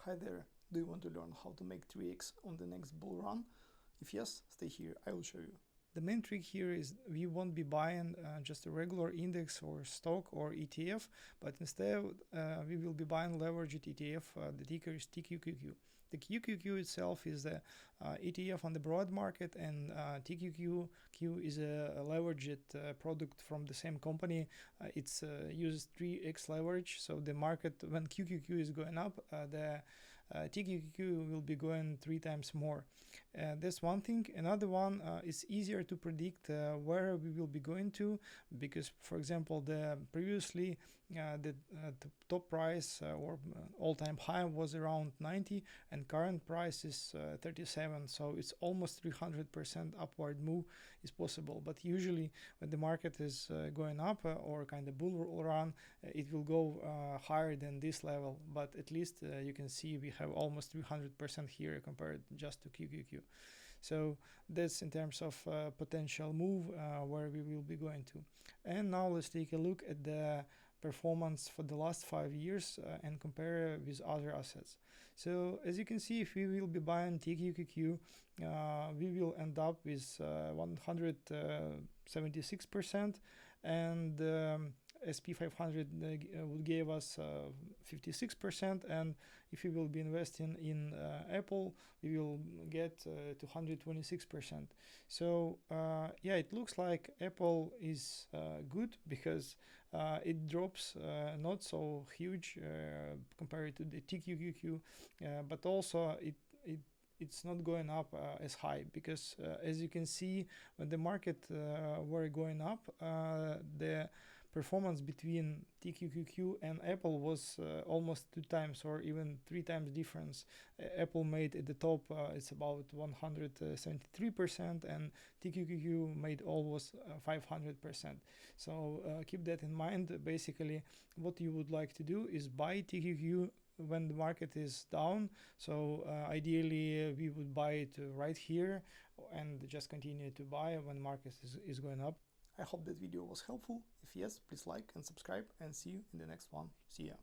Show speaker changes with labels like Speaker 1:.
Speaker 1: Hi there, do you want to learn how to make 3x on the next bull run? If yes, stay here, I will show you. The main trick here is we won't be buying just a regular index or stock or ETF, but instead we will be buying leveraged ETF. The ticker is TQQQ. The QQQ itself is the ETF on the broad market, and TQQQ is a leveraged product from the same company. It's uses 3x leverage, so the market, when QQQ is going up, the TQQQ will be going 3 times more. That's one thing. Another one, is easier to predict where we will be going to, because, for example, previously the top price or all-time high was around 90, and current price is 37, so it's almost 300% upward move is possible. But usually when the market is going up or kind of bull run, it will go higher than this level, but at least you can see we have almost 300% here compared just to QQQ. So that's in terms of potential move where we will be going to. And now let's take a look at the performance for the last 5 years and compare with other assets. So as you can see, if we will be buying TQQQ, we will end up with 176%, and SP500 would give us 56%, and if we will be investing in Apple, we will get to 126%. So yeah, it looks like Apple is good because it drops not so huge compared to the TQQQ, but also it's not going up as high, because as you can see, when the market were going up, the performance between TQQQ and Apple was almost 2 times or even 3 times difference. Apple made at the top it's about 173%, and TQQQ made almost 500%. So keep that in mind. Basically, what you would like to do is buy TQQQ when the market is down. So ideally we would buy it right here and just continue to buy when market is going up. I hope that video was helpful. If yes, please like and subscribe, and see you in the next one. See ya.